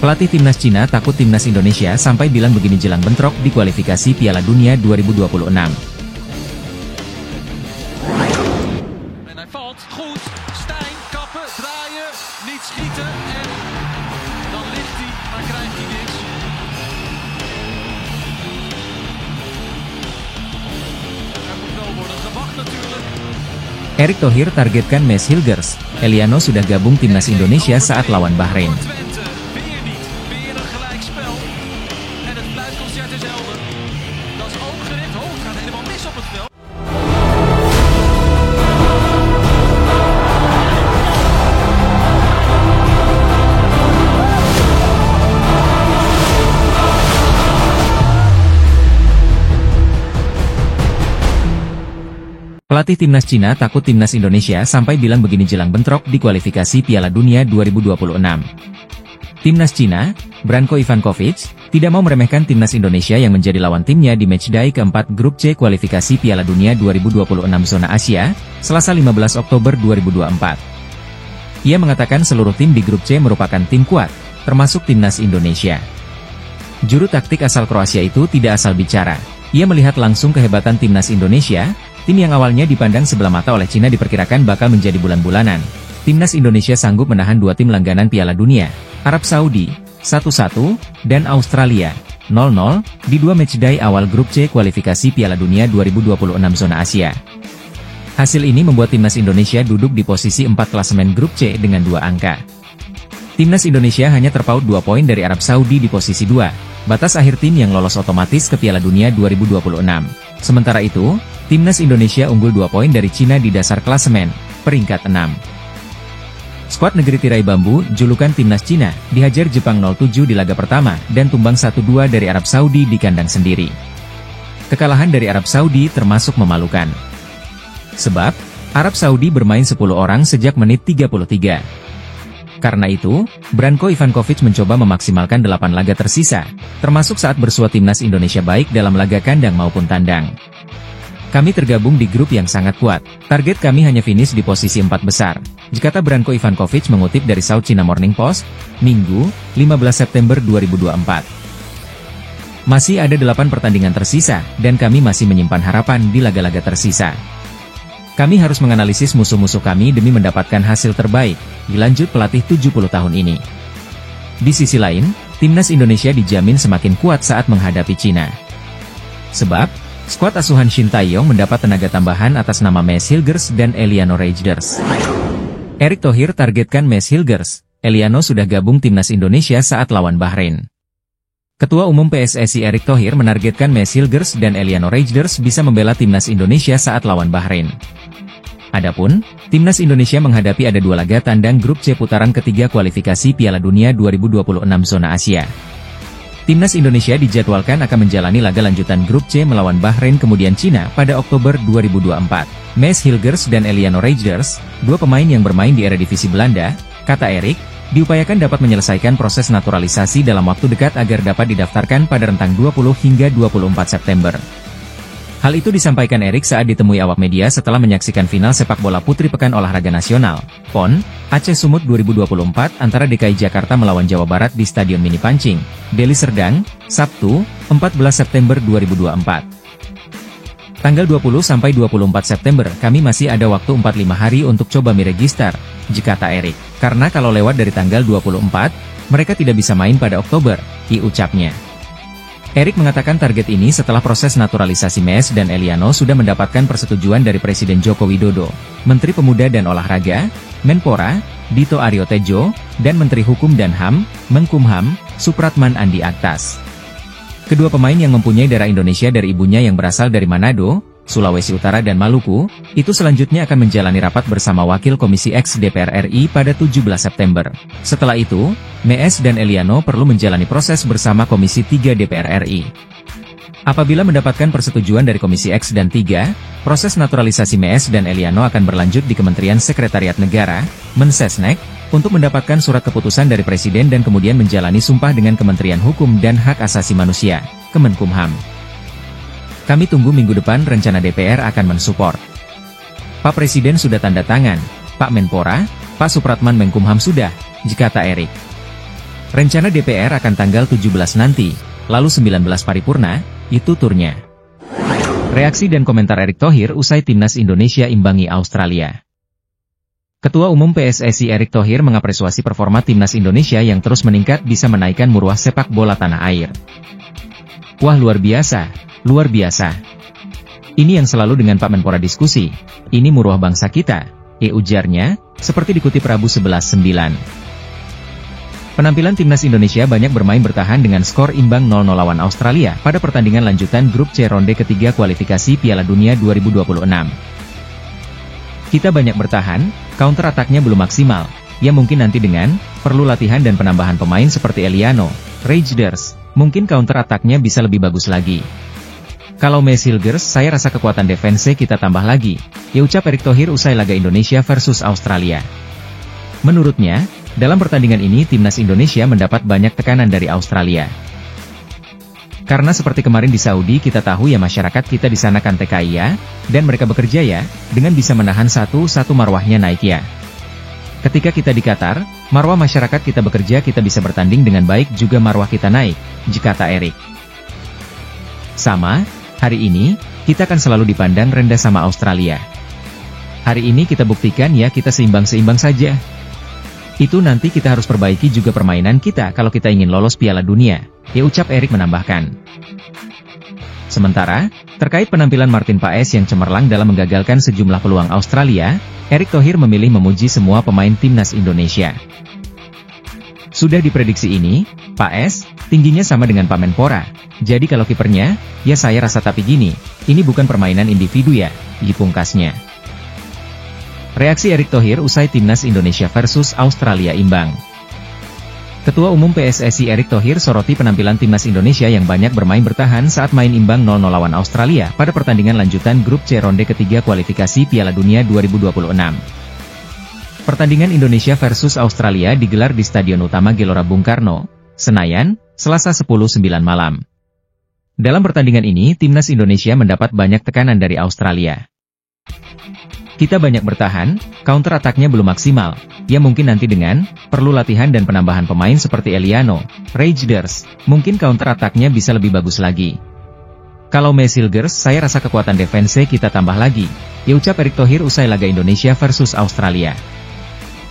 Pelatih timnas Cina takut timnas Indonesia sampai bilang begini jelang bentrok di kualifikasi Piala Dunia 2026. En hij valt goed. Stijn, kappen, draaien, niet schieten en dan ligt hij, maar krijgt hij niks. Er moet wel worden gewacht natuurlijk. Erick Thohir targetkan Mees Hilgers. Eliano sudah gabung timnas Indonesia saat lawan Bahrain. Twente, weer niet. Weer een gelijkspel. En het fluitconcert is helder. Dat is ook gericht. Oh, het gaat helemaal mis op het veld. Pelatih timnas Cina takut timnas Indonesia sampai bilang begini jelang bentrok di kualifikasi Piala Dunia 2026. Timnas Cina, Branko Ivankovic, tidak mau meremehkan timnas Indonesia yang menjadi lawan timnya di matchday keempat Grup C kualifikasi Piala Dunia 2026 Zona Asia, Selasa 15 Oktober 2024. Ia mengatakan seluruh tim di Grup C merupakan tim kuat, termasuk timnas Indonesia. Juru taktik asal Kroasia itu tidak asal bicara. Ia melihat langsung kehebatan timnas Indonesia. Tim yang awalnya dipandang sebelah mata oleh Cina diperkirakan bakal menjadi bulan-bulanan. Timnas Indonesia sanggup menahan dua tim langganan Piala Dunia, Arab Saudi, 1-1, dan Australia, 0-0, di dua matchday awal Grup C kualifikasi Piala Dunia 2026 Zona Asia. Hasil ini membuat timnas Indonesia duduk di posisi 4 klasemen Grup C dengan 2 angka. Timnas Indonesia hanya terpaut 2 poin dari Arab Saudi di posisi 2, batas akhir tim yang lolos otomatis ke Piala Dunia 2026. Sementara itu, timnas Indonesia unggul 2 poin dari Cina di dasar klasemen, peringkat 6. Skuad negeri tirai bambu, julukan timnas Cina, dihajar Jepang 0-7 di laga pertama, dan tumbang 1-2 dari Arab Saudi di kandang sendiri. Kekalahan dari Arab Saudi termasuk memalukan. Sebab, Arab Saudi bermain 10 orang sejak menit 33. Karena itu, Branko Ivankovic mencoba memaksimalkan 8 laga tersisa, termasuk saat bersua timnas Indonesia baik dalam laga kandang maupun tandang. Kami tergabung di grup yang sangat kuat, target kami hanya finish di posisi 4 besar, kata Branko Ivankovic mengutip dari South China Morning Post, Minggu, 15 September 2024. Masih ada 8 pertandingan tersisa, dan kami masih menyimpan harapan di laga-laga tersisa. Kami harus menganalisis musuh-musuh kami demi mendapatkan hasil terbaik, dilanjut pelatih 70 tahun ini. Di sisi lain, timnas Indonesia dijamin semakin kuat saat menghadapi Cina. Sebab, skuad asuhan Shin Tae-yong mendapat tenaga tambahan atas nama Mees Hilgers dan Eliano Reijnders. Erick Thohir targetkan Mees Hilgers. Eliano sudah gabung timnas Indonesia saat lawan Bahrain. Ketua Umum PSSI Erick Thohir menargetkan Mees Hilgers dan Eliano Reijnders bisa membela timnas Indonesia saat lawan Bahrain. Adapun, timnas Indonesia menghadapi ada 2 laga tandang Grup C putaran ketiga kualifikasi Piala Dunia 2026 Zona Asia. Timnas Indonesia dijadwalkan akan menjalani laga lanjutan Grup C melawan Bahrain kemudian Cina pada Oktober 2024. Mees Hilgers dan Eliano Reijnders, 2 pemain yang bermain di Eredivisie Belanda, kata Erick, diupayakan dapat menyelesaikan proses naturalisasi dalam waktu dekat agar dapat didaftarkan pada rentang 20 hingga 24 September. Hal itu disampaikan Erick saat ditemui awak media setelah menyaksikan final sepak bola putri Pekan Olahraga Nasional, PON, Aceh Sumut 2024 antara DKI Jakarta melawan Jawa Barat di Stadion Mini Pancing, Deli Serdang, Sabtu, 14 September 2024. Tanggal 20-24 September, kami masih ada waktu 45 hari untuk coba meregister, kata Erick. Karena kalau lewat dari tanggal 24, mereka tidak bisa main pada Oktober, ucapnya. Erick mengatakan target ini setelah proses naturalisasi Mees dan Eliano sudah mendapatkan persetujuan dari Presiden Joko Widodo, Menteri Pemuda dan Olahraga, Menpora, Dito Aryo Tejo, dan Menteri Hukum dan HAM, Menkumham, Supratman Andi Aktas. Kedua pemain yang mempunyai darah Indonesia dari ibunya yang berasal dari Manado, Sulawesi Utara dan Maluku, itu selanjutnya akan menjalani rapat bersama Wakil Komisi X DPR RI pada 17 September. Setelah itu, Mees dan Eliano perlu menjalani proses bersama Komisi 3 DPR RI. Apabila mendapatkan persetujuan dari Komisi X dan 3, proses naturalisasi Mees dan Eliano akan berlanjut di Kementerian Sekretariat Negara, Mensesnek, untuk mendapatkan surat keputusan dari Presiden dan kemudian menjalani sumpah dengan Kementerian Hukum dan Hak Asasi Manusia, Kemenkumham. Kami tunggu minggu depan rencana DPR akan mensupport. Pak Presiden sudah tanda tangan, Pak Menpora, Pak Supratman Menkumham sudah, kata Erick. Rencana DPR akan tanggal 17 nanti, lalu 19 paripurna, itu turnya. Reaksi dan komentar Erick Thohir usai Timnas Indonesia imbangi Australia. Ketua Umum PSSI Erick Thohir mengapresiasi performa Timnas Indonesia yang terus meningkat bisa menaikkan marwah sepak bola tanah air. Wah, luar biasa, luar biasa. Ini yang selalu dengan Pak Menpora diskusi, ini marwah bangsa kita, ujarnya, seperti dikutip Rabu 11.9. Penampilan Timnas Indonesia banyak bermain bertahan dengan skor imbang 0-0 lawan Australia pada pertandingan lanjutan grup C ronde ketiga kualifikasi Piala Dunia 2026. Kita banyak bertahan, counter attack-nya belum maksimal, ya mungkin nanti dengan perlu latihan dan penambahan pemain seperti Eliano, Reijnders, mungkin counter attack-nya bisa lebih bagus lagi. Kalau Mes Hilgers, saya rasa kekuatan defense kita tambah lagi, ya ucap Erick Thohir usai laga Indonesia versus Australia. Menurutnya, dalam pertandingan ini Timnas Indonesia mendapat banyak tekanan dari Australia. Karena seperti kemarin di Saudi kita tahu ya masyarakat kita di sana kan TKI ya, dan mereka bekerja ya, dengan bisa menahan satu-satu marwahnya naik ya. Ketika kita di Qatar, marwah masyarakat kita bekerja kita bisa bertanding dengan baik juga marwah kita naik, kata Erick. Sama, hari ini, kita kan selalu dipandang rendah sama Australia. Hari ini kita buktikan ya kita seimbang-seimbang saja. Itu nanti kita harus perbaiki juga permainan kita kalau kita ingin lolos Piala Dunia, ya ucap Erick menambahkan. Sementara, terkait penampilan Martin Paes yang cemerlang dalam menggagalkan sejumlah peluang Australia, Erick Thohir memilih memuji semua pemain Timnas Indonesia. Sudah diprediksi ini, Paes, tingginya sama dengan Pak Menpora, jadi kalau kipernya, ya saya rasa tapi gini, ini bukan permainan individu ya, pungkasnya. Reaksi Erick Thohir usai Timnas Indonesia versus Australia imbang. Ketua Umum PSSI Erick Thohir soroti penampilan Timnas Indonesia yang banyak bermain bertahan saat main imbang 0-0 lawan Australia pada pertandingan lanjutan grup C ronde ketiga kualifikasi Piala Dunia 2026. Pertandingan Indonesia versus Australia digelar di Stadion Utama Gelora Bung Karno, Senayan, Selasa 10.09 malam. Dalam pertandingan ini Timnas Indonesia mendapat banyak tekanan dari Australia. Kita banyak bertahan, counter attack-nya belum maksimal, ya mungkin nanti dengan perlu latihan dan penambahan pemain seperti Eliano, Reijnders, mungkin counter attack-nya bisa lebih bagus lagi. Kalau Mes Hilgers, saya rasa kekuatan defense kita tambah lagi, ya ucap Erick Thohir usai laga Indonesia versus Australia.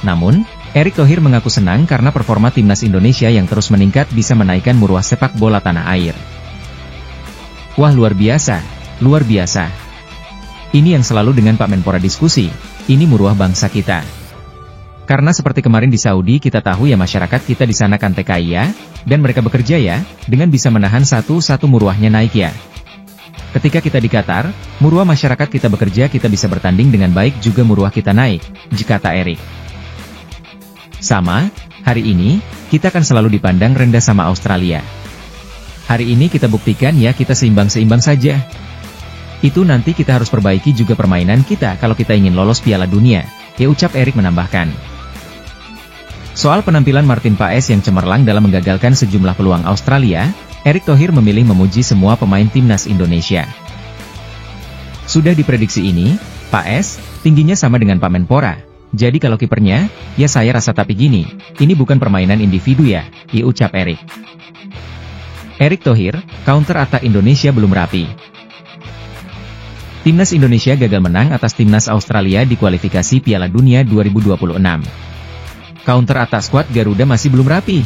Namun, Erick Thohir mengaku senang karena performa Timnas Indonesia yang terus meningkat bisa menaikkan marwah sepak bola tanah air. Wah, luar biasa, luar biasa. Ini yang selalu dengan Pak Menpora diskusi, ini marwah bangsa kita. Karena seperti kemarin di Saudi kita tahu ya masyarakat kita di sana kan TKI ya, dan mereka bekerja ya, dengan bisa menahan satu-satu marwahnya naik ya. Ketika kita di Qatar, marwah masyarakat kita bekerja kita bisa bertanding dengan baik juga marwah kita naik, kata Erick. Sama, hari ini, kita kan selalu dipandang rendah sama Australia. Hari ini kita buktikan ya kita seimbang-seimbang saja. Itu nanti kita harus perbaiki juga permainan kita kalau kita ingin lolos Piala Dunia, ya ucap Erick menambahkan. Soal penampilan Martin Paes yang cemerlang dalam menggagalkan sejumlah peluang Australia, Erick Thohir memilih memuji semua pemain Timnas Indonesia. Sudah diprediksi ini, Paes, tingginya sama dengan Pak Menpora, jadi kalau kipernya, ya saya rasa tapi gini, ini bukan permainan individu ya, ucap Erick. Erick Thohir, counter attack Indonesia belum rapi. Timnas Indonesia gagal menang atas Timnas Australia di kualifikasi Piala Dunia 2026. Counter attack skuad Garuda masih belum rapi.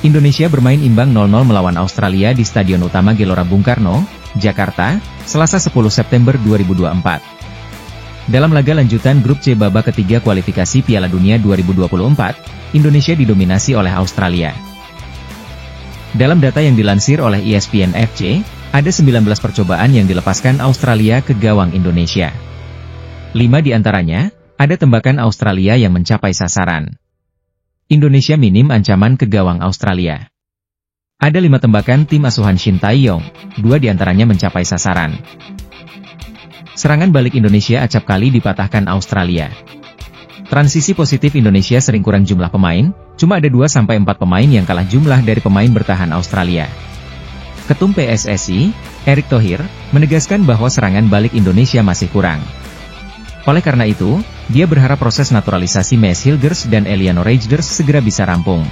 Indonesia bermain imbang 0-0 melawan Australia di Stadion Utama Gelora Bung Karno, Jakarta, Selasa 10 September 2024. Dalam laga lanjutan grup C babak ketiga kualifikasi Piala Dunia 2024, Indonesia didominasi oleh Australia. Dalam data yang dilansir oleh ESPN FC, ada 19 percobaan yang dilepaskan Australia ke gawang Indonesia. 5 di antaranya, ada tembakan Australia yang mencapai sasaran. Indonesia minim ancaman ke gawang Australia. Ada 5 tembakan tim asuhan Shin Tae-yong, 2 di antaranya mencapai sasaran. Serangan balik Indonesia acap kali dipatahkan Australia. Transisi positif Indonesia sering kurang jumlah pemain, cuma ada 2-4 pemain yang kalah jumlah dari pemain bertahan Australia. Ketum PSSI, Erick Thohir, menegaskan bahwa serangan balik Indonesia masih kurang. Oleh karena itu, dia berharap proses naturalisasi Mes Hilgers dan Eliano Reijnders segera bisa rampung.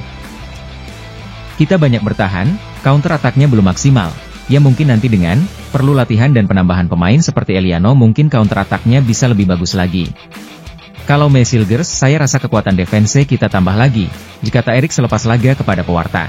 Kita banyak bertahan, counter attack-nya belum maksimal. Ya mungkin nanti dengan perlu latihan dan penambahan pemain seperti Eliano mungkin counter attack-nya bisa lebih bagus lagi. Kalau Mesilgers, saya rasa kekuatan defense kita tambah lagi, kata Erik selepas laga kepada pewarta.